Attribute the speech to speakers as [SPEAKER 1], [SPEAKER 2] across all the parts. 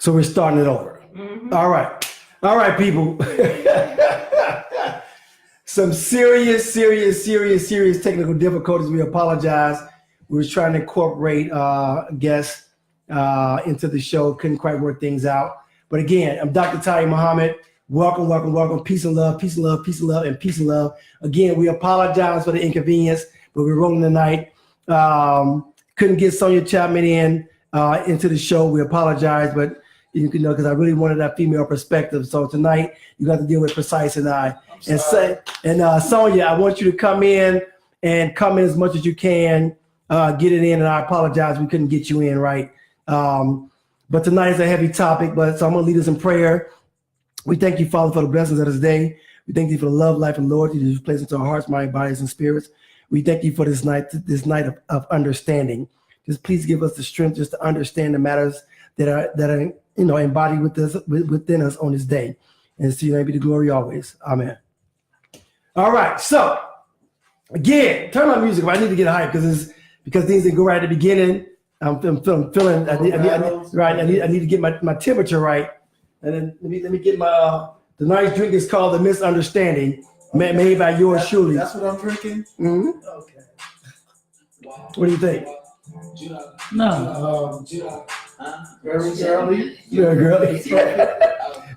[SPEAKER 1] So we're starting it over. All right, people. Some serious technical difficulties. We apologize. We were trying to incorporate guests into the show. Couldn't quite work things out. But again, I'm Dr. Tiy-E Muhammad. Welcome. Peace and love, and peace and love. Again, we apologize for the inconvenience, but we're rolling tonight. Couldn't get Sonia Chapman into the show. We apologize, but you can know because I really wanted that female perspective. So tonight you got to deal with Precise and I. And Sonia, I want you to come in as much as you can. Get it in, and I apologize we couldn't get you in right. But tonight is a heavy topic, so I'm going to lead us in prayer. We thank you, Father, for the blessings of this day. We thank you for the love, life, and loyalty that you've placed into our hearts, minds, bodies, and spirits. We thank you for this night of understanding. Just please give us the strength just to understand the matters that are embodied within us on this day. And to your name be the glory always. Amen. All right, so again, turn my music up. I need to get hype because things didn't go right at the beginning. I'm feeling. I need to get my temperature right, and then let me get my. The nice drink is called the Misunderstanding, made by yours truly.
[SPEAKER 2] That's what I'm drinking.
[SPEAKER 1] Mm-hmm.
[SPEAKER 2] Okay.
[SPEAKER 1] Wow. What do you think?
[SPEAKER 2] No. Very girly.
[SPEAKER 1] Very girly.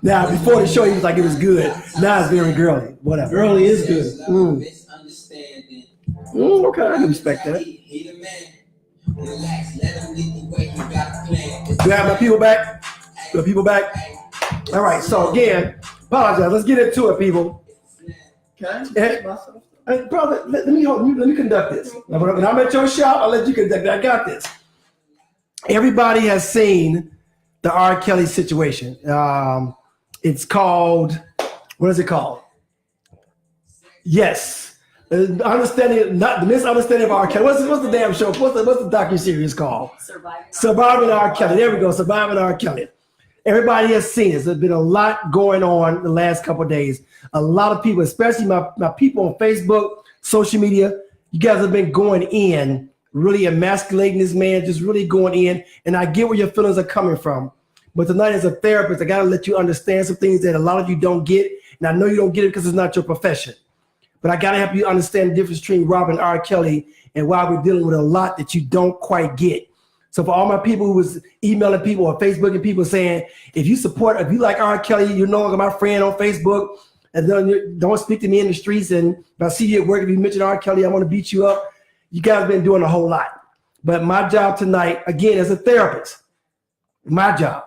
[SPEAKER 1] Now, before the show, he was like it was good. Now it's very girly. Whatever.
[SPEAKER 2] Girly is good.
[SPEAKER 3] Misunderstanding.
[SPEAKER 1] Okay, I can respect that.
[SPEAKER 3] He the man. Relax, let him lead the way. He got a plan.
[SPEAKER 1] Do I have my people back? The people back? All right. So again, apologize. Let's get into it, people.
[SPEAKER 2] Can I introduce myself?
[SPEAKER 1] Brother, let me conduct this. When I'm at your shop, I'll let you conduct it. I got this. Everybody has seen the R. Kelly situation. It's called, what is it called? Yes. The Misunderstanding of R. Kelly. What's the damn show? What's the docuseries called? Surviving R. Kelly. There we go. Surviving R. Kelly. Everybody has seen it. There's been a lot going on the last couple of days. A lot of people, especially my people on Facebook, social media, you guys have been going in, really emasculating this man, just really going in. And I get where your feelings are coming from. But tonight as a therapist, I got to let you understand some things that a lot of you don't get. And I know you don't get it because it's not your profession. But I got to help you understand the difference between Rob and R. Kelly and why we're dealing with a lot that you don't quite get. So for all my people who was emailing people or Facebooking people saying, if you like R. Kelly, you're no longer my friend on Facebook, and then don't speak to me in the streets. And if I see you at work, if you mention R. Kelly, I want to beat you up. You guys have been doing a whole lot. But my job tonight, again, as a therapist, my job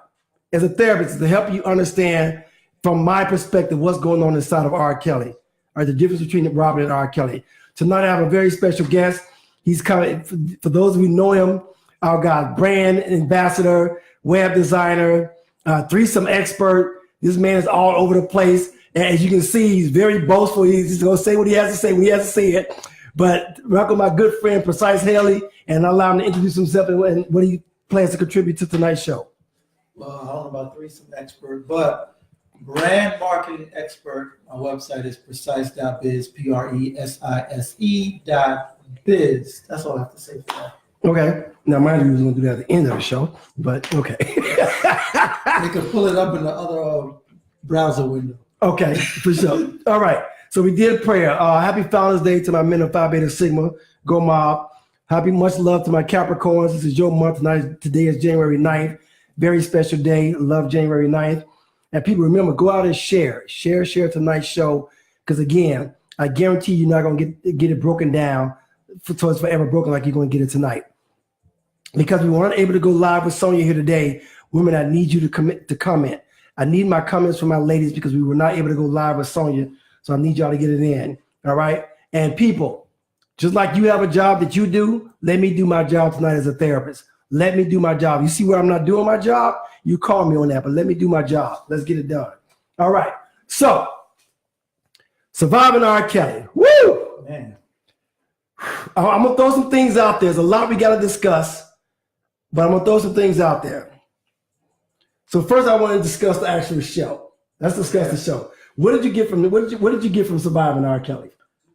[SPEAKER 1] as a therapist is to help you understand from my perspective what's going on inside of R. Kelly, or the difference between Robert and R. Kelly. Tonight I have a very special guest. He's coming, for those who know him, our God, brand ambassador, web designer, threesome expert. This man is all over the place. And as you can see, he's very boastful. He's just going to say what he has to say when he has to say it. But welcome my good friend, Precise Haley, and allow him to introduce himself and what he plans to contribute to tonight's show.
[SPEAKER 2] Well, I don't know about threesome expert, but brand marketing expert. My website is precise.biz, PRESISE.biz. That's all I have to say for that.
[SPEAKER 1] Okay. Now, mind you, we was going to do that at the end of the show, but okay.
[SPEAKER 2] You can pull it up in the other browser window.
[SPEAKER 1] Okay, for sure. All right. So we did prayer. Happy Founders Day to my men of Phi Beta Sigma. Go Mob. Happy much love to my Capricorns. This is your month tonight. Today is January 9th. Very special day. Love January 9th. And people, remember, go out and share. Share tonight's show. Because again, I guarantee you're not going to get it broken down so it's forever broken like you're going to get it tonight. Because we weren't able to go live with Sonia here today, women, I need you to commit to comment. I need my comments from my ladies because we were not able to go live with Sonia. So I need y'all to get it in. All right. And people, just like you have a job that you do, let me do my job tonight as a therapist. Let me do my job. You see where I'm not doing my job? You call me on that, but let me do my job. Let's get it done. All right. So, surviving R. Kelly. Woo!
[SPEAKER 2] Man.
[SPEAKER 1] I'm going to throw some things out there. There's a lot we got to discuss, but I'm going to throw some things out there. So first I want to discuss the actual show. Let's discuss the show. What did you get from Surviving R. Kelly?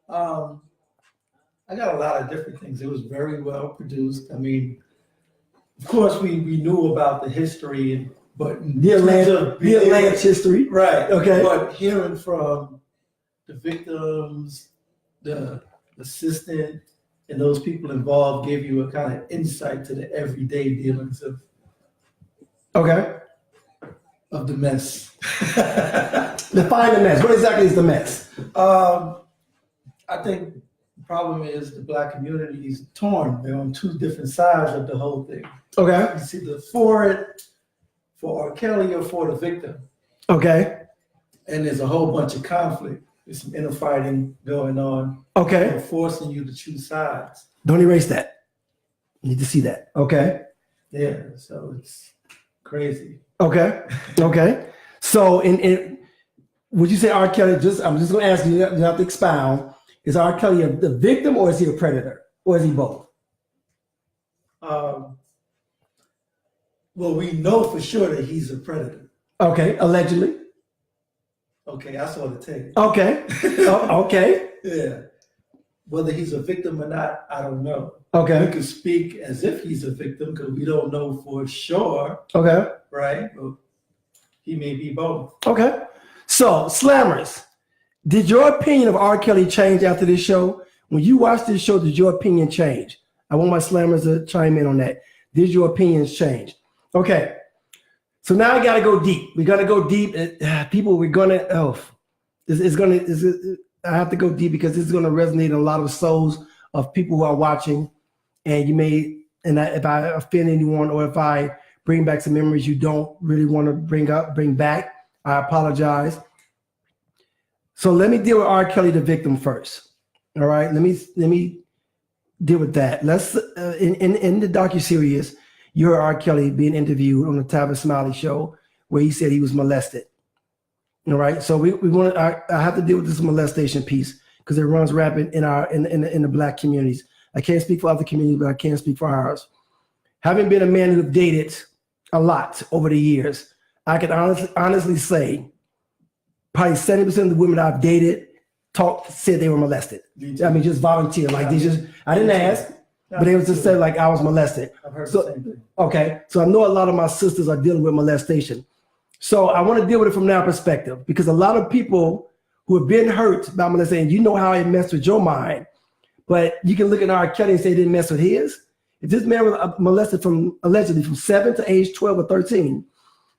[SPEAKER 2] I got a lot of different things. It was very well produced. I mean, of course, we knew about the history and But
[SPEAKER 1] The Atlantic history.
[SPEAKER 2] right.
[SPEAKER 1] Okay.
[SPEAKER 2] But hearing from the victims, the assistant, and those people involved gave you a kind of insight to the everyday dealings
[SPEAKER 1] Okay.
[SPEAKER 2] of the mess.
[SPEAKER 1] Define the mess. What exactly is the mess?
[SPEAKER 2] I think the problem is the Black community is torn. They're on two different sides of the whole thing.
[SPEAKER 1] Okay.
[SPEAKER 2] It's either for it, for R. Kelly, or for the victim.
[SPEAKER 1] Okay.
[SPEAKER 2] And there's a whole bunch of conflict. There's some infighting going on.
[SPEAKER 1] Okay.
[SPEAKER 2] They're forcing you to choose sides.
[SPEAKER 1] Don't erase that. Need to see that. Okay.
[SPEAKER 2] Yeah, so it's crazy.
[SPEAKER 1] Okay. Okay. So in would you say R. Kelly, I'm just gonna ask you, you have to expound. Is R. Kelly the victim or is he a predator? Or is he both?
[SPEAKER 2] Well, we know for sure that he's a predator.
[SPEAKER 1] Okay, allegedly.
[SPEAKER 2] Okay, I saw the tape.
[SPEAKER 1] Okay. Okay.
[SPEAKER 2] Yeah. Whether he's a victim or not, I don't know.
[SPEAKER 1] Okay.
[SPEAKER 2] We can speak as if he's a victim because we don't know for sure,
[SPEAKER 1] Okay.
[SPEAKER 2] right? But he may be both.
[SPEAKER 1] Okay. So, Slammers, did your opinion of R. Kelly change after this show? When you watched this show, did your opinion change? I want my Slammers to chime in on that. Did your opinions change? Okay. So now I got to go deep. We got to go deep. People, we're going to, I have to go deep because this is going to resonate in a lot of souls of people who are watching. And you may, if I offend anyone or if I bring back some memories you don't really want to bring back, I apologize. So let me deal with R. Kelly, the victim, first. All right, let me deal with that. Let's in the docuseries, you heard R. Kelly being interviewed on the Tavis Smiley show where he said he was molested. All right, so we want I have to deal with this molestation piece because it runs rampant in the Black communities. I can't speak for other communities, but I can speak for ours. Having been a man who dated a lot over the years, I can honestly say probably 70% of the women I've dated said they were molested. I mean, just volunteer. Like I didn't ask, but they was just said like I was molested.
[SPEAKER 2] I've heard the same thing.
[SPEAKER 1] Okay, so I know a lot of my sisters are dealing with molestation. So I want to deal with it from that perspective because a lot of people who have been hurt by molestation, you know how it messed with your mind, but you can look at R. Kelly and say it didn't mess with his. If this man was molested allegedly from 7 to age 12 or 13,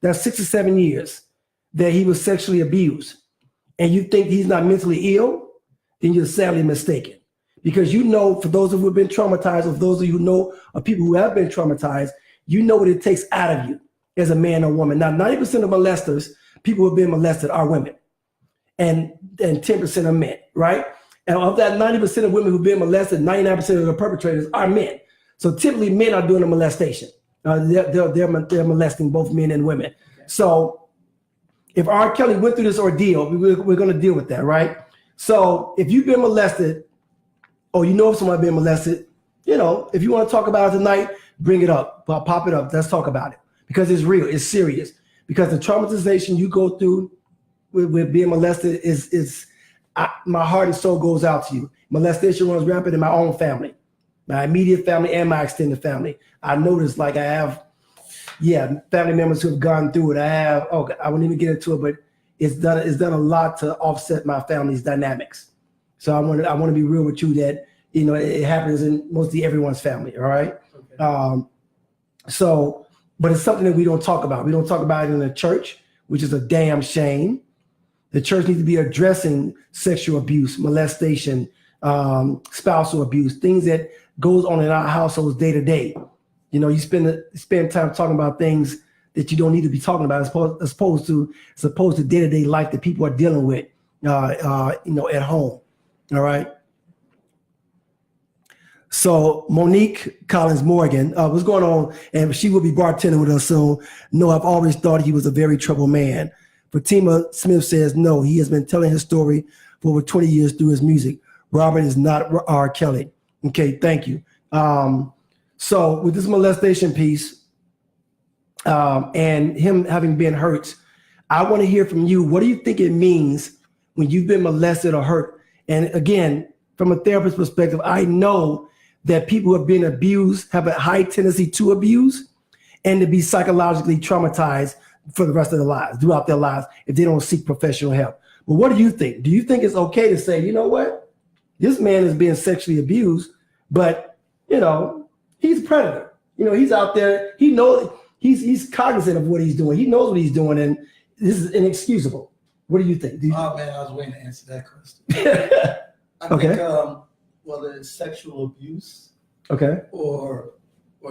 [SPEAKER 1] that's 6 or 7 years that he was sexually abused, and you think he's not mentally ill, then you're sadly mistaken. Because you know, for those of you who have been traumatized, or those of you who know of people who have been traumatized, you know what it takes out of you as a man or woman. Now, 90% of molesters, people who have been molested are women, and 10% are men, right? And of that 90% of women who've been molested, 99% of the perpetrators are men. So typically men are doing the molestation. They're molesting both men and women. So if R. Kelly went through this ordeal, we're going to deal with that, right? So if you've been molested or you know of somebody being molested, you know, if you want to talk about it tonight, bring it up, pop it up. Let's talk about it because it's real, it's serious. Because the traumatization you go through with being molested my heart and soul goes out to you. Molestation runs rampant in my own family, my immediate family and my extended family. I noticed like I have, family members who have gone through it. I won't even get into it, but it's done a lot to offset my family's dynamics. So I want to be real with you that, you know, it happens in mostly everyone's family. All right. Okay. But it's something that we don't talk about. We don't talk about it in the church, which is a damn shame. The church needs to be addressing sexual abuse, molestation, spousal abuse, things that goes on in our households day to day. You know, you spend time talking about things that you don't need to be talking about as opposed to day-to-day life that people are dealing with, at home. All right. So Monique Collins Morgan, what's going on? And she will be bartending with us soon. No, I've always thought he was a very troubled man. Fatima Smith says, no, he has been telling his story for over 20 years through his music. Robert is not R. Kelly. Okay, thank you. So with this molestation piece and him having been hurt, I want to hear from you. What do you think it means when you've been molested or hurt? And again, from a therapist perspective, I know that people who have been abused have a high tendency to abuse. and to be psychologically traumatized for the rest of their lives, throughout their lives, if they don't seek professional help. But what do you think? Do you think it's okay to say, you know what? This man is being sexually abused, but, you know, he's a predator. You know, he's out there. He knows he's cognizant of what he's doing. He knows what he's doing, and this is inexcusable. What do you think?
[SPEAKER 2] Oh man, I was waiting to answer that question. I think whether it's sexual abuse, or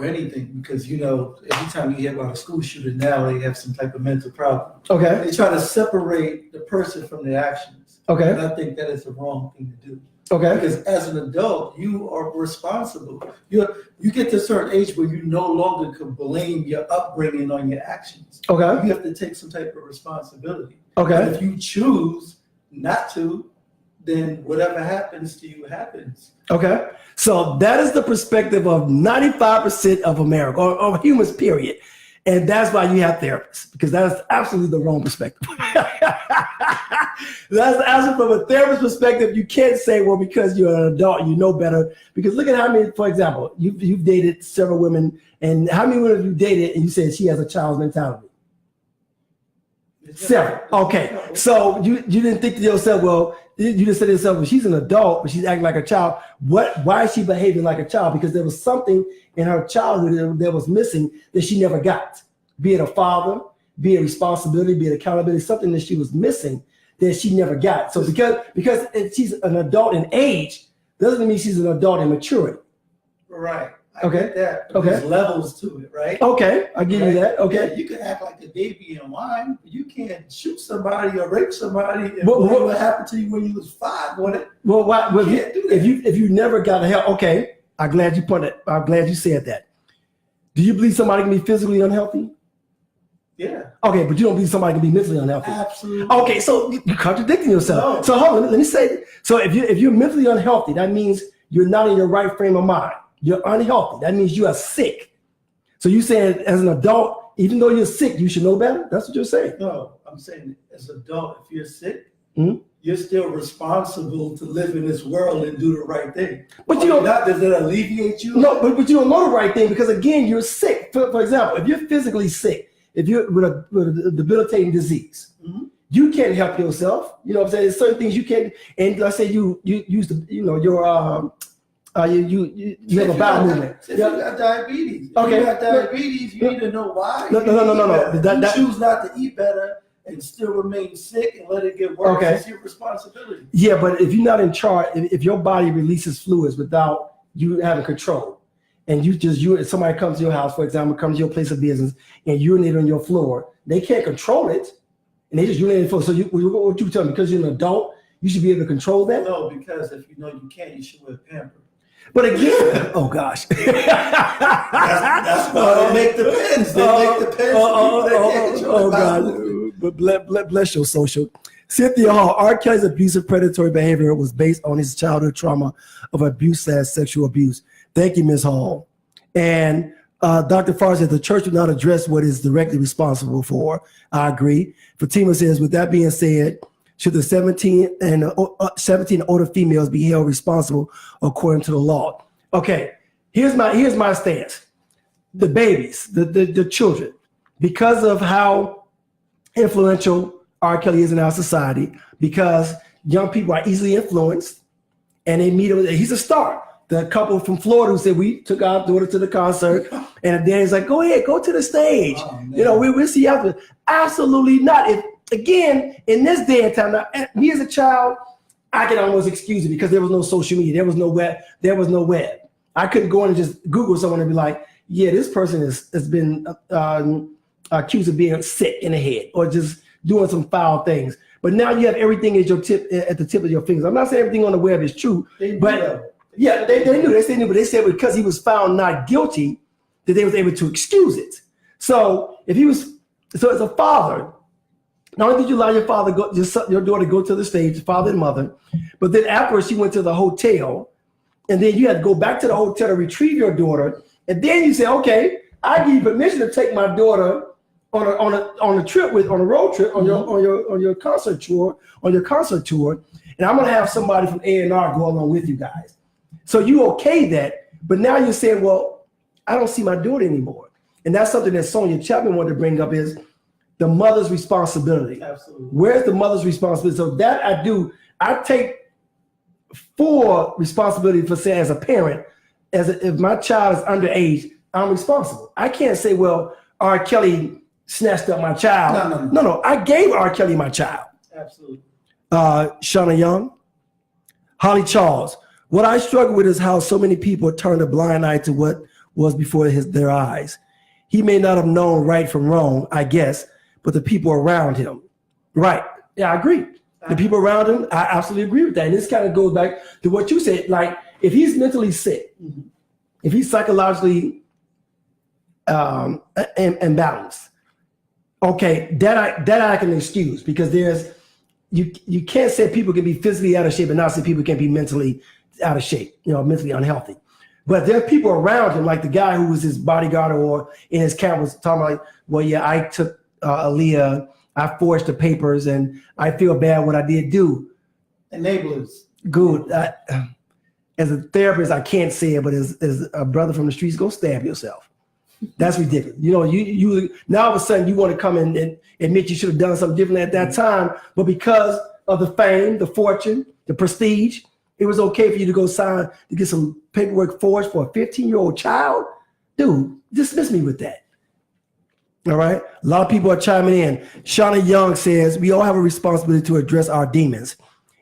[SPEAKER 2] anything, because you know, every time you hear about a school shooting now, they have some type of mental problem. They try to separate the person from their actions. And I think that is the wrong thing to do. Because as an adult, you are responsible. You get to a certain age where you no longer can blame your upbringing on your actions. You have to take some type of responsibility. And if you choose not to, then whatever happens to you happens.
[SPEAKER 1] So that is the perspective of 95% of America, or humans, period. And that's why you have therapists, because that is absolutely the wrong perspective. That's actually from a therapist perspective. You can't say, well, because you're an adult, you know better. Because look at how many, for example, you've dated several women, and how many women have you dated and you said she has a child's mentality? Several. So you didn't think to yourself, well, you just said to yourself, well, she's an adult, but she's acting like a child. Why is she behaving like a child? Because there was something in her childhood that was missing that she never got. Be it a father, be it responsibility, be it accountability, something that she was missing that she never got. So because she's an adult in age, doesn't mean she's an adult in maturity.
[SPEAKER 2] Right. I get that. There's levels to it, right?
[SPEAKER 1] I give you that.
[SPEAKER 2] Yeah, you can act like a baby and whine, but you can't shoot somebody or rape somebody. And what happened to you when you was 5?
[SPEAKER 1] If you never got help, I'm glad you put it. I'm glad you said that. Do you believe somebody can be physically unhealthy?
[SPEAKER 2] Yeah.
[SPEAKER 1] But you don't believe somebody can be mentally unhealthy?
[SPEAKER 2] Absolutely.
[SPEAKER 1] So you're contradicting yourself.
[SPEAKER 2] No.
[SPEAKER 1] So hold on, let me say. So if you're mentally unhealthy, that means you're not in your right frame of mind. You're unhealthy. That means you are sick. So you saying as an adult, even though you're sick, you should know better? That's what you're saying.
[SPEAKER 2] No, I'm saying as an adult, if you're sick, you're still responsible to live in this world and do the right thing. But you don't. Does it alleviate you?
[SPEAKER 1] No, but you don't know the right thing, because again, you're sick. For example, if you're physically sick, if you're with a debilitating disease, you can't help yourself. You know what I'm saying? There's certain things you can't. And let's say you use the, you have a bowel movement.
[SPEAKER 2] If you got diabetes, you need to know why.
[SPEAKER 1] No.
[SPEAKER 2] You choose not to eat better and still remain sick and let it get worse. It's your responsibility.
[SPEAKER 1] Yeah, but if you're not in charge, if your body releases fluids without you having control, and somebody comes to your house, for example, comes to your place of business and urinate on your floor, they can't control it, and they just urinate on the floor. So what you tell me, because you're an adult, you should be able to control that?
[SPEAKER 2] No, because if you know you can't, you should wear Pampers.
[SPEAKER 1] But again, oh gosh.
[SPEAKER 2] That's why they make the pens. They make the pens.
[SPEAKER 1] God. But bless your social. Cynthia Hall, R. Kelly's abusive predatory behavior was based on his childhood trauma of abuse/sexual abuse. Thank you, Ms. Hall. And Dr. Farr said the church would not address what is directly responsible for. I agree. Fatima says, with that being said, should the 17 and older females be held responsible according to the law? Here's my stance. The babies, the children, because of how influential R. Kelly is in our society, because young people are easily influenced, and they meet him. He's a star. The couple from Florida who said, we took our daughter to the concert, and the daddy's like, go ahead, go to the stage. We'll see you after. Absolutely not. Again, in this day and time, now, me as a child, I can almost excuse it because there was no social media. There was no web. I couldn't go in and just Google someone and be like, yeah, this person has been accused of being sick in the head or just doing some foul things. But now you have everything at the tip of your fingers. I'm not saying everything on the web is true, but yeah, they knew. But they said because he was found not guilty, that they was able to excuse it. So as a father, not only did you allow your daughter to go to the stage, father and mother, but then afterwards she went to the hotel, and then you had to go back to the hotel to retrieve your daughter, and then you say, okay, I give you permission to take my daughter on a road trip on your concert tour, and I'm gonna have somebody from A&R go along with you guys. So you okay that, but now you're saying, well, I don't see my daughter anymore. And that's something that Sonia Chapman wanted to bring up is the mother's responsibility.
[SPEAKER 2] Absolutely.
[SPEAKER 1] Where's the mother's responsibility? So that I take full responsibility for saying as a parent, if my child is underage, I'm responsible. I can't say, well, R. Kelly snatched up my child. No. I gave R. Kelly my child.
[SPEAKER 2] Absolutely.
[SPEAKER 1] Shauna Young, Holly Charles. What I struggle with is how so many people turn a blind eye to what was before their eyes. He may not have known right from wrong, I guess, but the people around him. Right. Yeah, I agree. The people around him, I absolutely agree with that. And this kind of goes back to what you said. Like, if he's mentally sick, if he's psychologically imbalanced, okay, that I can excuse, because you can't say people can be physically out of shape and not say people can be mentally out of shape, mentally unhealthy. But there are people around him, like the guy who was his bodyguard or in his camp was talking about, well, yeah, I took Aaliyah, I forged the papers, and I feel bad what I did do.
[SPEAKER 2] Enablers.
[SPEAKER 1] Good. As a therapist, I can't say it, but as a brother from the streets, go stab yourself. That's ridiculous. You now all of a sudden you want to come in and admit you should have done something different at that time, but because of the fame, the fortune, the prestige, it was okay for you to go sign to get some paperwork forged for a 15-year-old child. Dude, dismiss me with that. All right. A lot of people are chiming in. Shauna Young says, we all have a responsibility to address our demons.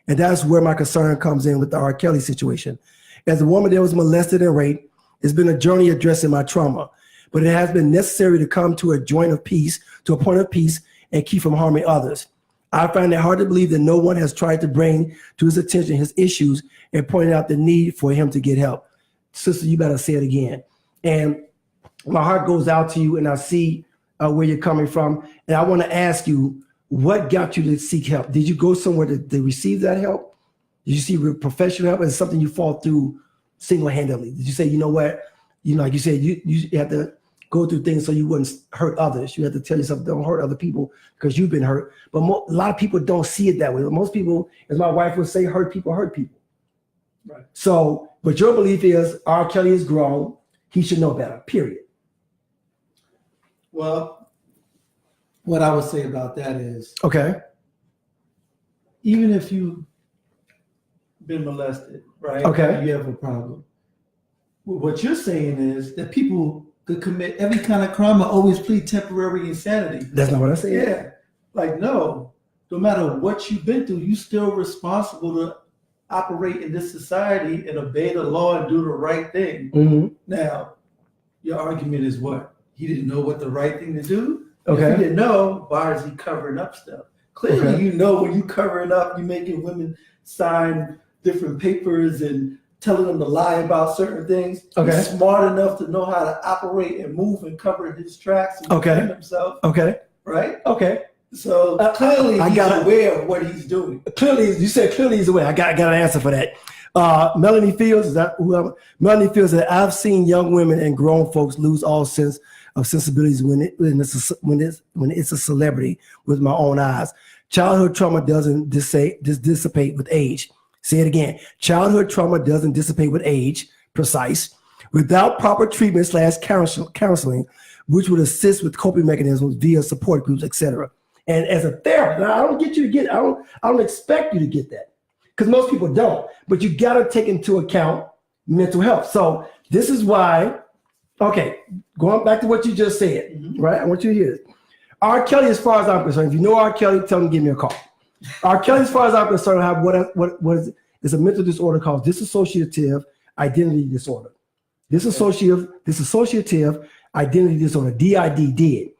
[SPEAKER 1] And that's where my concern comes in with the R. Kelly situation. As a woman that was molested and raped, it's been a journey addressing my trauma, but it has been necessary to come to a point of peace and keep from harming others. I find it hard to believe that no one has tried to bring to his attention his issues and pointed out the need for him to get help. Sister, you better say it again. And my heart goes out to you, and I see where you're coming from. And I want to ask you, what got you to seek help? Did you go somewhere to receive that help? Did you see professional help? Is something you fought through single-handedly? Did you say, you know what, like you said, you have to go through things so you wouldn't hurt others. You have to tell yourself, don't hurt other people because you've been hurt. But a lot of people don't see it that way. Most people, as my wife would say, hurt people. Right. So, but your belief is R. Kelly is grown. He should know better, period.
[SPEAKER 2] Well, what I would say about that is,
[SPEAKER 1] okay,
[SPEAKER 2] even if you've been molested, right?
[SPEAKER 1] Okay.
[SPEAKER 2] You have a problem. What you're saying is that people could commit every kind of crime and always plead temporary insanity.
[SPEAKER 1] That's not what I said.
[SPEAKER 2] Yeah. Like, no matter what you've been through, you're still responsible to operate in this society and obey the law and do the right thing. Mm-hmm. Now, your argument is what? He didn't know what the right thing to do? Okay. If he didn't know, why is he covering up stuff? Clearly, you know when you covering up, you're making women sign different papers and telling them to lie about certain things. Okay. He's smart enough to know how to operate and move and cover his tracks and defend himself. Okay. Right? Okay. So clearly he's aware of what he's doing. Clearly, you said clearly he's aware. I got an answer for that. Melanie Fields, Melanie Fields said, I've seen young women and grown folks lose all sense of sensibilities when it's a celebrity with my own eyes. Childhood trauma doesn't dissipate with age. Say it again. Childhood trauma doesn't dissipate with age, precise, without proper treatment / counseling, which would assist with coping mechanisms via support groups, etc. And as a therapist, now, I don't get you to get, I don't expect you to get that, because most people don't, but you got to take into account mental health. So this is why, okay, going back to what you just said, right? I want you to hear this. R. Kelly, as far as I'm concerned, if you know R. Kelly, tell him to give me a call. R. Kelly, as far as I'm concerned, have what is a mental disorder called dissociative identity disorder. Dissociative identity disorder, DID.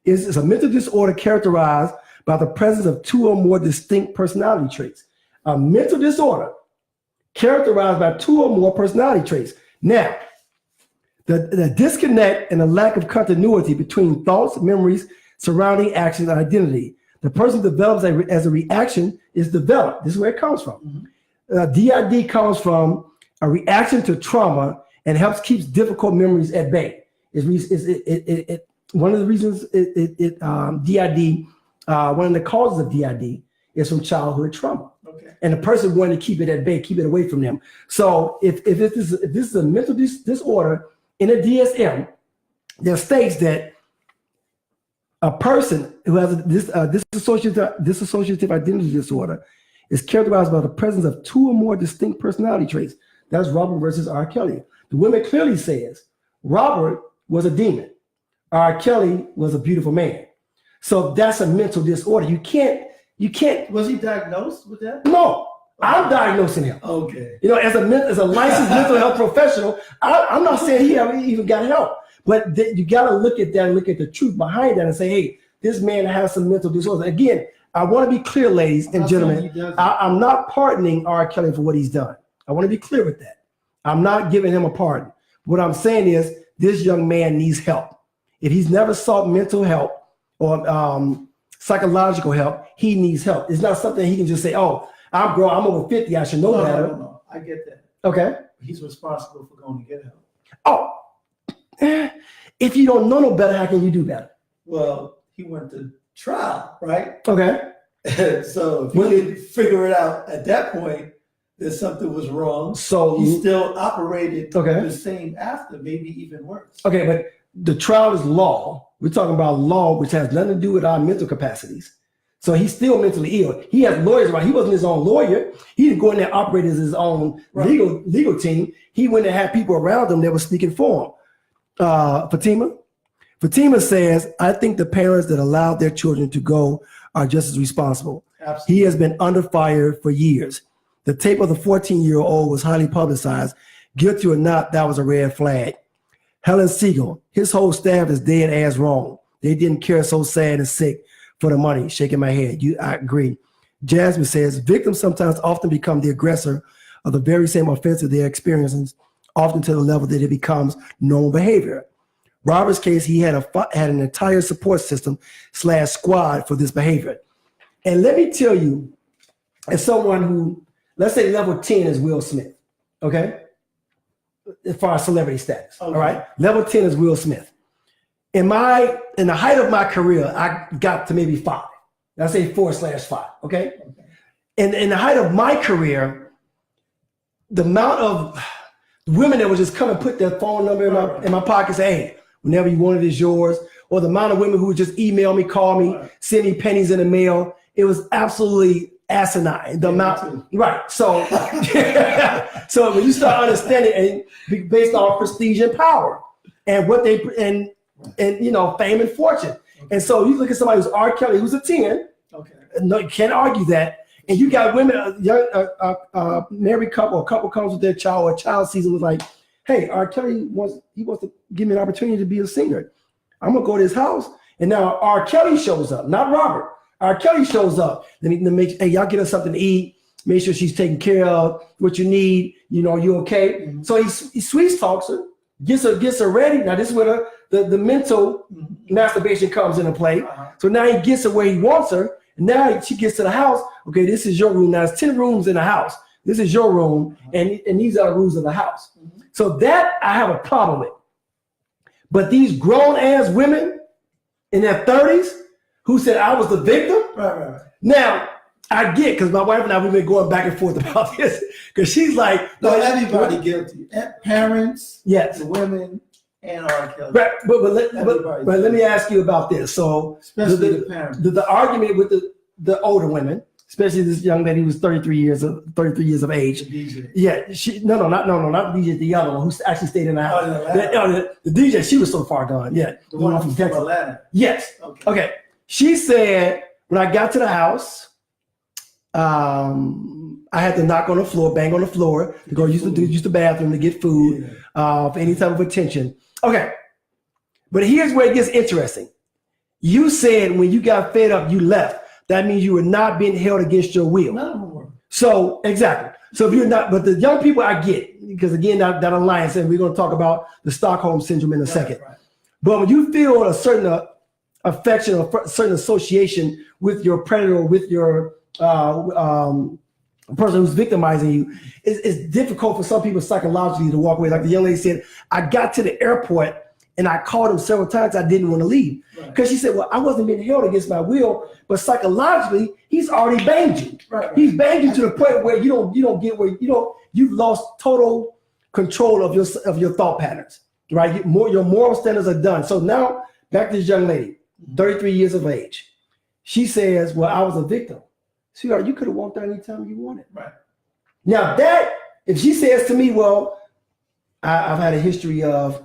[SPEAKER 2] It's a mental disorder characterized by the presence of two or more distinct personality traits. A mental disorder characterized by two or more personality traits. Now, the disconnect and the lack of continuity between thoughts, memories, surrounding actions, and identity. The person develops as a reaction is developed. This is where it comes from. DID comes from a reaction to trauma and helps keeps difficult memories at bay. One of the reasons DID, one of the causes of DID is from childhood trauma. Okay. And the person wanting to keep it at bay, keep it away from them. So if this is a mental disorder in a DSM,
[SPEAKER 1] that states that a person who has this dissociative identity disorder is characterized by the presence of 2 or more distinct personality traits. That's Robert versus R. Kelly. The woman clearly says Robert was a demon. R. Kelly was a beautiful man. So that's a mental disorder. You can't.
[SPEAKER 2] Was he diagnosed with that?
[SPEAKER 1] No, I'm diagnosing him.
[SPEAKER 2] Okay.
[SPEAKER 1] You know, as a licensed mental health professional, I'm not saying he ever even got help, but you got to look at that and look at the truth behind that and say, hey, this man has some mental disorder. Again, I want to be clear, ladies and gentlemen. I'm not pardoning R. Kelly for what he's done. I want to be clear with that. I'm not giving him a pardon. What I'm saying is this young man needs help. If he's never sought mental help or psychological help, he needs help. It's not something he can just say, oh, I'm grown, I'm over 50, I should know better.
[SPEAKER 2] No, I get that.
[SPEAKER 1] Okay.
[SPEAKER 2] He's responsible for going to get help.
[SPEAKER 1] Oh, if you don't know no better, how can you do better?
[SPEAKER 2] Well, he went to trial, right?
[SPEAKER 1] Okay.
[SPEAKER 2] So if he didn't figure it out at that point, that something was wrong. So he still operated the same after, maybe even worse. Okay, but the trial is law. We're talking about law, which has nothing to do with our mental capacities. So he's still mentally ill. He has lawyers around. He wasn't his own lawyer. He didn't go in there and operate as his own legal team. He went and had people around him that were speaking for him. Fatima says, I think the parents that allowed their children to go are just as responsible. Absolutely. He has been under fire for years. The tape of the 14-year-old was highly publicized. Guilty or not, that was a red flag. Helen Siegel, his whole staff is dead ass wrong. They didn't care, so sad and sick for the money. Shaking my head. I agree. Jasmine says, victims sometimes often become the aggressor of the very same offense that they're experiencing, often to the level that it becomes normal behavior. Robert's case, he had an entire support system / squad for this behavior. And let me tell you, as someone who, let's say level 10 is Will Smith, okay? As far as celebrity status, all right? Level 10 is Will Smith. In the height of my career, I got to maybe 5. I say 4/5, okay? And in the height of my career, the amount of women that would just come and put their phone number in my pocket and say, hey, whenever you want it is yours, or the amount of women who would just email me, call me, send me pennies in the mail, it was absolutely asinine. The amount, right? So, so when you start understanding, and based on prestige and power, and what they and you know, fame and fortune, and so you look at somebody who's R. Kelly, who's a 10. Okay, no, you can't argue that. And you got women, a married couple, a couple comes with their child, or a child season was like, hey, R. Kelly wants to give me an opportunity to be a singer. I'm gonna go to his house, and now R. Kelly shows up, not Robert. R. Kelly shows up. Let me make, hey, y'all get us something to eat. Make sure she's taken care of. What you need, you know, you okay? Mm-hmm. So he sweet talks her, gets her ready. Now this is where the mental masturbation comes into play. So now he gets her where he wants her. And now she gets to the house. Okay, this is your room. Now there's 10 rooms in the house. This is your room, and these are the rules of the house. So that I have a problem with. But these grown ass women in their 30s who said I was the victim. Right. Now I get, because my wife and I, we've been going back and forth about this, because she's like, no, everybody guilty. Parents, yes, the women, and R. Kelly. Right,
[SPEAKER 1] but let me ask you about this. So
[SPEAKER 2] especially the parents.
[SPEAKER 1] The argument with the older women, especially this young lady who was 33 years of age.
[SPEAKER 2] The DJ.
[SPEAKER 1] Yeah, not the DJ, the other one who actually stayed in the house. The DJ, she was so far gone. Yeah,
[SPEAKER 2] the one from Texas. Atlanta.
[SPEAKER 1] Yes. Okay. She said when I got to the house, I had to knock on the floor, bang on the floor to go use the bathroom to get food, for any type of attention. Okay, but here's where it gets interesting. You said when you got fed up, you left. That means you were not being held against your will.
[SPEAKER 2] No.
[SPEAKER 1] So exactly. So if you're not, but the young people I get, because again, that alliance, and we're going to talk about the Stockholm syndrome in a second. Right. But when you feel a certain affection or a certain association with your predator, or with your person who's victimizing you, it's difficult for some people psychologically to walk away. Like the young lady said, I got to the airport and I called him several times. I didn't want to leave because she said, well, I wasn't being held against my will, but psychologically, he's already banged you. Right. He's banged you to the point where you don't get where you've lost total control of your thought patterns. right? Your moral standards are done. So now back to this young lady, 33 years of age. She says, well, I was a victim. Sweetheart, you could have walked out anytime you wanted.
[SPEAKER 2] Right.
[SPEAKER 1] Now that, if she says to me, well, I've had a history of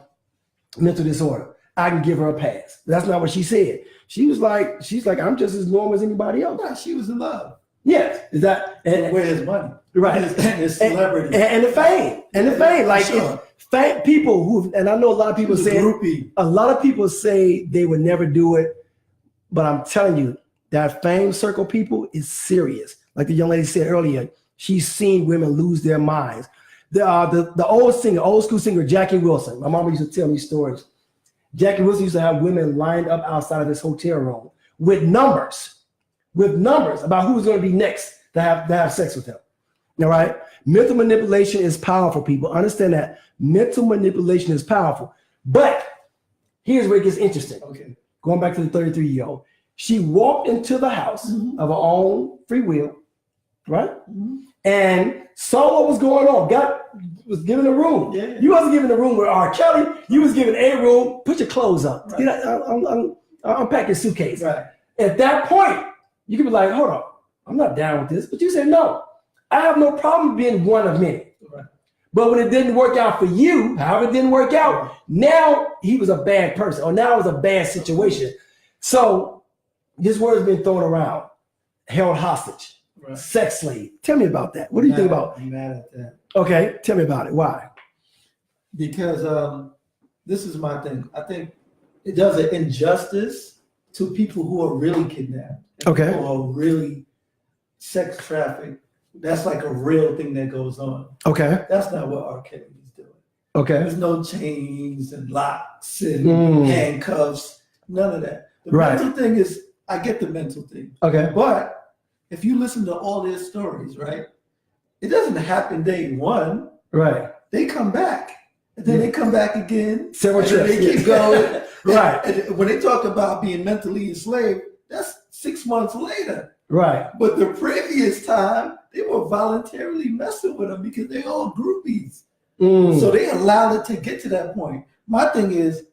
[SPEAKER 1] mental disorder, I can give her a pass. That's not what she said. She's like, I'm just as normal as anybody else.
[SPEAKER 2] Right, she was in love.
[SPEAKER 1] Yes. Is that
[SPEAKER 2] where his money?
[SPEAKER 1] Right.
[SPEAKER 2] And his celebrity.
[SPEAKER 1] And the fame. And the fame. Like
[SPEAKER 2] sure.
[SPEAKER 1] People who, and I know a lot of people say, a lot of people say they would never do it, but I'm telling you, that fame circle people is serious. Like the young lady said earlier, she's seen women lose their minds. The old school singer, Jackie Wilson. My mama used to tell me stories. Jackie Wilson used to have women lined up outside of this hotel room with numbers about who's going to be next to have sex with him. All right. Mental manipulation is powerful, people. Understand that. Mental manipulation is powerful. But here's where it gets interesting.
[SPEAKER 2] Okay.
[SPEAKER 1] Going back to the 33-year-old. She walked into the house of her own free will, right? And saw what was going on. God was given a room. Yeah. You wasn't given a room with R. Kelly. You was given a room. Put your clothes up. Right. Unpack your suitcase. Right. At that point, you could be like, hold on, I'm not down with this. But you said, no, I have no problem being one of many. Right. But when it didn't work out for you, however it didn't work out, now he was a bad person, or now it was a bad situation. So this word has been thrown around, held hostage, sex slave. Tell me about that. What do you think about?
[SPEAKER 2] I'm mad at that.
[SPEAKER 1] Okay, tell me about it. Why?
[SPEAKER 2] Because this is my thing. I think it does an injustice to people who are really kidnapped.
[SPEAKER 1] Okay.
[SPEAKER 2] Who are really sex trafficked. That's like a real thing that goes on.
[SPEAKER 1] Okay.
[SPEAKER 2] That's not what R. Kelly is doing.
[SPEAKER 1] Okay.
[SPEAKER 2] There's no chains and locks and handcuffs. None of that. The mental thing is, I get the mental thing.
[SPEAKER 1] Okay.
[SPEAKER 2] But if you listen to all their stories, right, it doesn't happen day one.
[SPEAKER 1] Right.
[SPEAKER 2] They come back. And then they come back again.
[SPEAKER 1] Several trips.
[SPEAKER 2] They keep going.
[SPEAKER 1] Right.
[SPEAKER 2] And when they talk about being mentally enslaved, that's 6 months later.
[SPEAKER 1] Right.
[SPEAKER 2] But the previous time, they were voluntarily messing with them because they're all groupies. So they allowed it to get to that point. My thing is,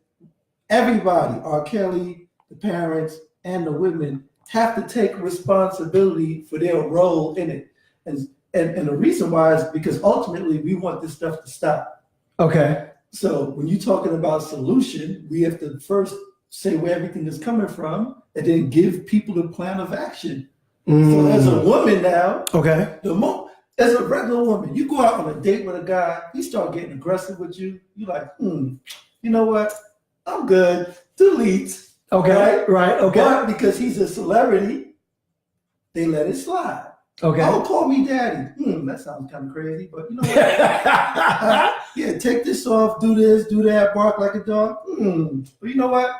[SPEAKER 2] everybody, R. Kelly, the parents, and the women have to take responsibility for their role in it. And the reason why is because ultimately we want this stuff to stop. Okay. So when you're talking about solution, we have to first say where everything is coming from and then give people a plan of action. So as a woman now, as a regular woman, you go out on a date with a guy, he start getting aggressive with you. You're like, you know what? I'm good. Delete. Okay. Right. Okay. But because he's a celebrity, they let it slide. Okay. Oh, call me daddy. That sounds kind of crazy, but you know what? Yeah, take this off, do this, do that, bark like a dog. But you know what?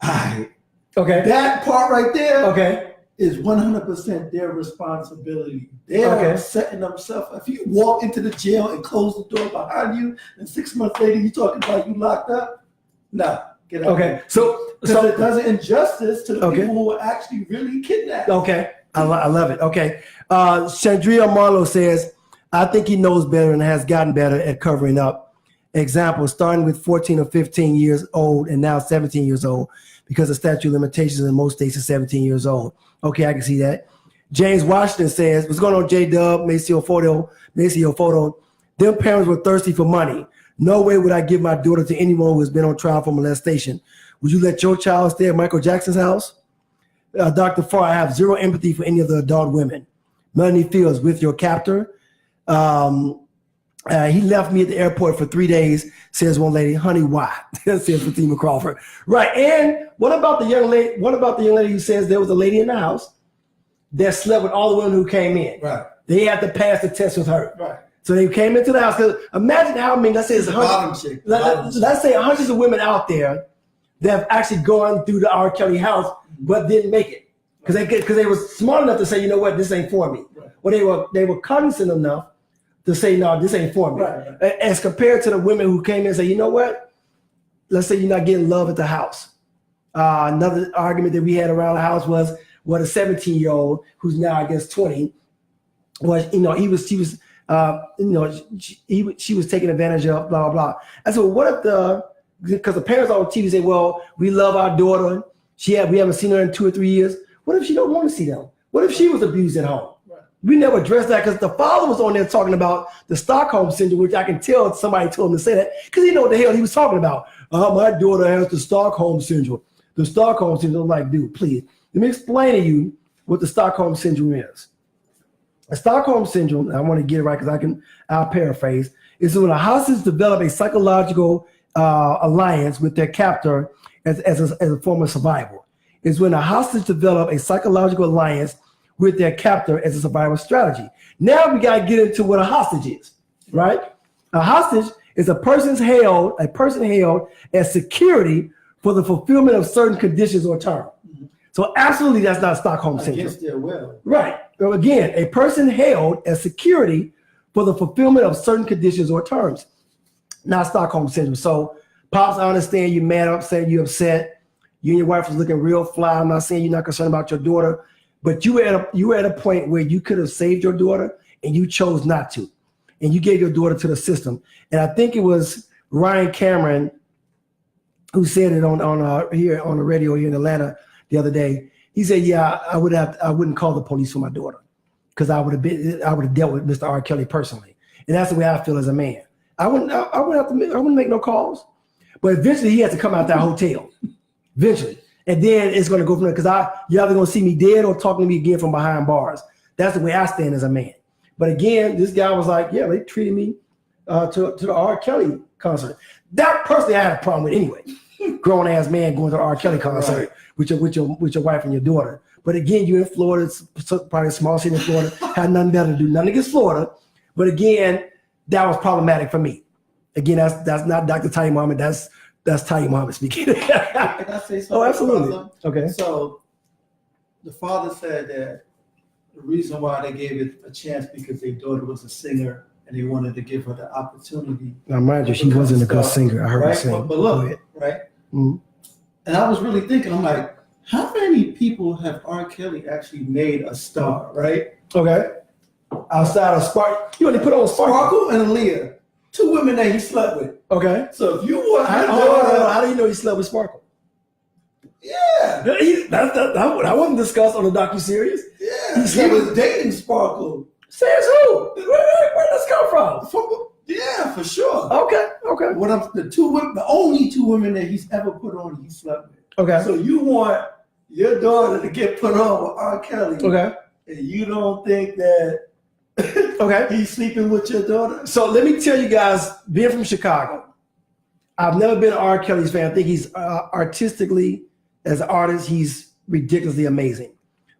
[SPEAKER 2] All right. Okay. That part right there is 100% their responsibility. They're setting themselves up. If you walk into the jail and close the door behind you, and 6 months later you talking about you locked up, nah. Okay, so it does an injustice to the people who are actually really kidnapped. Okay, I love it. Okay,
[SPEAKER 1] Chandria Marlowe says, I think he knows better and has gotten better at covering up. Example, starting with 14 or 15 years old and now 17 years old because the statute of limitations in most states is 17 years old. Okay, I can see that. James Washington says, what's going on, J-Dub, Maceo Photo. Them parents were thirsty for money. No way would I give my daughter to anyone who has been on trial for molestation. Would you let your child stay at Michael Jackson's house? Dr. Farr, I have zero empathy for any of the adult women. Melanie Fields, with your captor. He left me at the airport for 3 days, says one lady. Honey, why? Says Fatima Crawford. Right. And what about the young lady? What about the young lady who says there was a lady in the house that slept with all the women who came in? Right. They had to pass the test with her. Right. So they came into the house. Because imagine how many, let's say it's let's say hundreds of women out there that have actually gone through the R. Kelly house but didn't make it because they were smart enough to say, you know what, this ain't for me. Right. Or they were cognizant enough to say, no, this ain't for me. Right. As compared to the women who came in and say, you know what, let's say you're not getting love at the house. Another argument that we had around the house was what a 17-year-old who's now I guess 20 was, she was taking advantage of, blah, blah, blah. I said, well, what if because the parents on TV say, well, we love our daughter. We haven't seen her in 2 or 3 years. What if she don't want to see them? What if she was abused at home? Right. We never addressed that because the father was on there talking about the Stockholm syndrome, which I can tell somebody told him to say that because he know what the hell he was talking about. My daughter has the Stockholm syndrome. The Stockholm syndrome. I'm like, dude, please, let me explain to you what the Stockholm syndrome is. The Stockholm syndrome, I want to get it right because I'll paraphrase, is when a hostage develop a psychological alliance with their captor as a form of survival. It's when a hostage develop a psychological alliance with their captor as a survival strategy. Now we got to get into what a hostage is, right? A hostage is a person held as security for the fulfillment of certain conditions or terms. So absolutely, that's not Stockholm syndrome.
[SPEAKER 2] Against their will.
[SPEAKER 1] Right. So again, a person held as security for the fulfillment of certain conditions or terms, not Stockholm syndrome. So, Pops, I understand you're mad, upset, you're upset. You and your wife was looking real fly. I'm not saying you're not concerned about your daughter, but you were at a point where you could have saved your daughter and you chose not to. And you gave your daughter to the system. And I think it was Ryan Cameron who said it on here on the radio here in Atlanta the other day. He said, yeah, I wouldn't call the police for my daughter because I would have dealt with Mr. R. Kelly personally. And that's the way I feel as a man. I wouldn't make no calls. But eventually he had to come out that hotel. Eventually. And then it's gonna go from there because you're either gonna see me dead or talking to me again from behind bars. That's the way I stand as a man. But again, this guy was like, yeah, they treated me to the R. Kelly concert. That personally I had a problem with anyway. Grown ass man going to the R. Kelly concert. Right. with your wife and your daughter. But again, you're in Florida, it's probably a small city in Florida, had nothing better to do, nothing against Florida. But again, that was problematic for me. Again, that's not Dr. Tiy-E Muhammad, that's Tiy-E Muhammad speaking.
[SPEAKER 2] Can I say something?
[SPEAKER 1] Oh, absolutely.
[SPEAKER 2] Brother?
[SPEAKER 1] Okay.
[SPEAKER 2] So the father said that the reason why they gave it a chance because their daughter was a singer and they wanted to give her the opportunity.
[SPEAKER 1] Now, mind you, she wasn't a good singer. I heard her sing.
[SPEAKER 2] But look, right? Mm-hmm. And I was really thinking, I'm like, how many people have R. Kelly actually made a star, right?
[SPEAKER 1] Okay. Outside of Sparkle, you only put on
[SPEAKER 2] Sparkle and Aaliyah, 2 women that he slept with.
[SPEAKER 1] Okay.
[SPEAKER 2] So if you want,
[SPEAKER 1] how do you know he slept with Sparkle?
[SPEAKER 2] Yeah.
[SPEAKER 1] That wasn't discussed on the docuseries.
[SPEAKER 2] Yeah. He was dating Sparkle.
[SPEAKER 1] Says who? Where does this come from?
[SPEAKER 2] Yeah, for sure.
[SPEAKER 1] Okay.
[SPEAKER 2] The only 2 women that he's ever put on, he slept with.
[SPEAKER 1] Okay.
[SPEAKER 2] So you want your daughter to get put on with R. Kelly.
[SPEAKER 1] Okay.
[SPEAKER 2] And you don't think that he's sleeping with your daughter?
[SPEAKER 1] So let me tell you guys, being from Chicago, I've never been an R. Kelly's fan. I think he's artistically, as an artist, he's ridiculously amazing.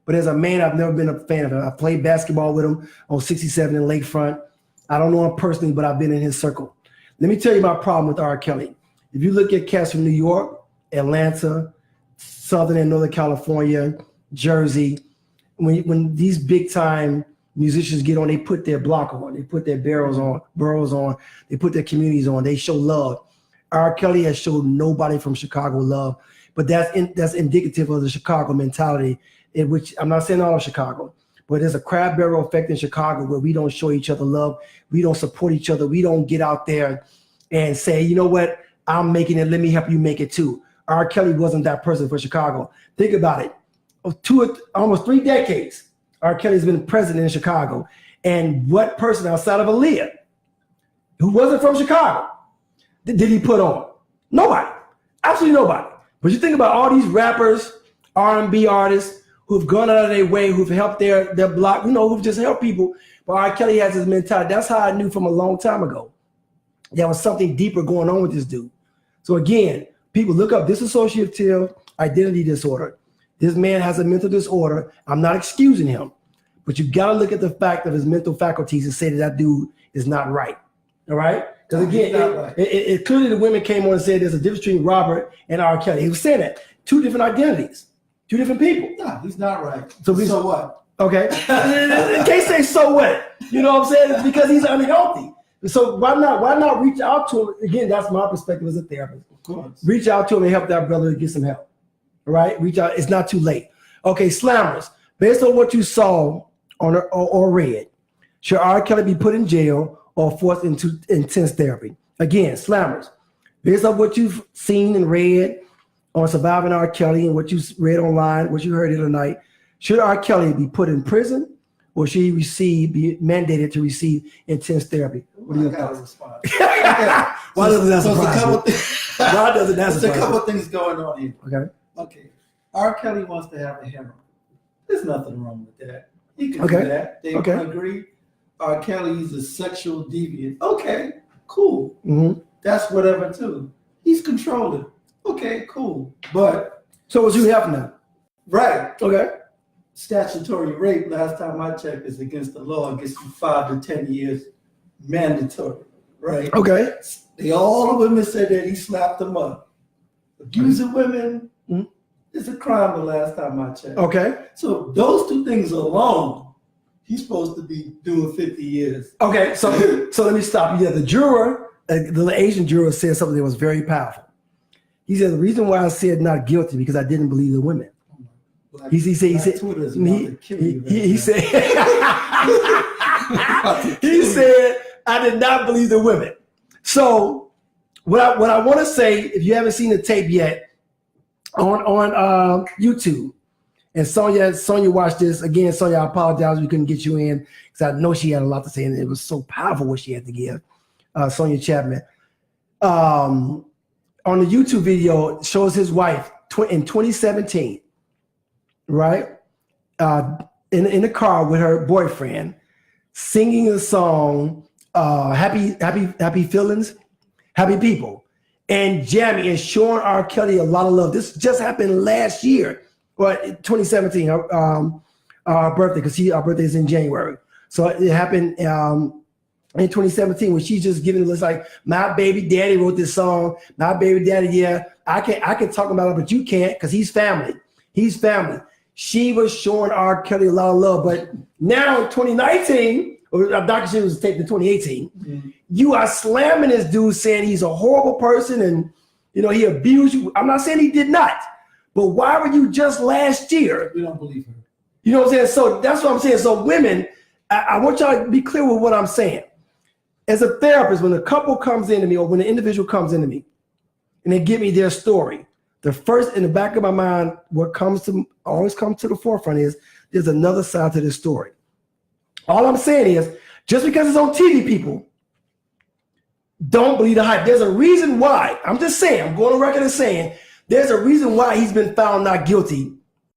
[SPEAKER 1] But as a man, I've never been a fan of him. I played basketball with him on 67 in Lakefront. I don't know him personally, but I've been in his circle. Let me tell you my problem with R. Kelly. If you look at cats from New York, Atlanta, Southern and Northern California, Jersey, when these big time musicians get on, they put their block on, they put their boroughs on, they put their communities on, they show love. R. Kelly has showed nobody from Chicago love, but that's indicative of the Chicago mentality, in which I'm not saying all of Chicago, but there's a crab barrel effect in Chicago where we don't show each other love, we don't support each other, we don't get out there and say, you know what, I'm making it, let me help you make it too. R. Kelly wasn't that person for Chicago. Think about it. Almost 3 decades, R. Kelly's been president in Chicago. And what person outside of Aaliyah, who wasn't from Chicago, did he put on? Nobody. Absolutely nobody. But you think about all these rappers, R&B artists, who've gone out of their way, who've helped their block, who've just helped people. But R. Kelly has his mentality. That's how I knew from a long time ago. There was something deeper going on with this dude. So again, people look up dissociative identity disorder. This man has a mental disorder. I'm not excusing him, but you got to look at the fact of his mental faculties and say that dude is not right. All right? Because again, it clearly the women came on and said there's a difference between Robert and R. Kelly. He was saying that. 2 different identities, 2 different people.
[SPEAKER 2] No, he's not right.
[SPEAKER 1] So what? Okay. In case they so what? You know what I'm saying? It's because he's unhealthy. So why not reach out to him? Again, that's my perspective as a therapist.
[SPEAKER 2] Of course.
[SPEAKER 1] Reach out to him and help that brother get some help. All right? Reach out. It's not too late. Okay, slammers. Based on what you saw or read, should R. Kelly be put in jail or forced into intense therapy? Again, slammers. based on what you've seen and read on Surviving R. Kelly and what you read online, what you heard the other night, should R. Kelly be put in prison or should he be mandated to receive intense therapy? What do you got to respond? Why doesn't that surprise you? Why doesn't that surprise you?
[SPEAKER 2] There's a couple of things going on here.
[SPEAKER 1] Okay.
[SPEAKER 2] Okay. R. Kelly wants to have a harem. There's nothing wrong with that. He can do that. They agree. R. Kelly is a sexual deviant. Okay, cool.
[SPEAKER 1] Mm-hmm.
[SPEAKER 2] That's whatever too. He's controlling. Okay, cool. But
[SPEAKER 1] so what you have now?
[SPEAKER 2] Right.
[SPEAKER 1] Okay.
[SPEAKER 2] Statutory rape, last time I checked, is against the law. It gets you 5 to 10 years mandatory. Right.
[SPEAKER 1] Okay.
[SPEAKER 2] All the women said that he slapped them up. Abusing women is a crime the last time I checked.
[SPEAKER 1] Okay.
[SPEAKER 2] So those two things alone, he's supposed to be doing 50 years.
[SPEAKER 1] Okay, so let me stop you. Yeah, the juror, the Asian juror said something that was very powerful. He said, the reason why I said not guilty because I didn't believe the women. He said, he said, I did not believe the women. So what I want to say, if you haven't seen the tape yet, on YouTube, and Sonia watched this again. Sonia, I apologize we couldn't get you in because I know she had a lot to say and it was so powerful what she had to give. Sonia Chapman. On the YouTube video, it shows his wife in 2017, right? In the car with her boyfriend, singing the song "Happy Feelings, Happy People," and jamming and showing R. Kelly a lot of love. This just happened last year, well, 2017, our birthday, because our birthday is in January. So it happened in 2017 when she's just giving this like, my baby daddy wrote this song. My baby daddy, yeah, I can talk about it, but you can't because he's family. He's family. She was showing R. Kelly a lot of love, but now in 2019, or Dr. Shea was taped in 2018, you are slamming this dude saying he's a horrible person and he abused you. I'm not saying he did not, but why were you just last year?
[SPEAKER 2] We don't believe her.
[SPEAKER 1] You know what I'm saying? So that's what I'm saying. So women, I want y'all to be clear with what I'm saying. As a therapist, when a couple comes into me or when an individual comes into me and they give me their story, the first in the back of my mind, what always comes to the forefront is there's another side to this story. All I'm saying is just because it's on TV, people, don't believe the hype. There's a reason why. I'm just saying, I'm going on record and saying there's a reason why he's been found not guilty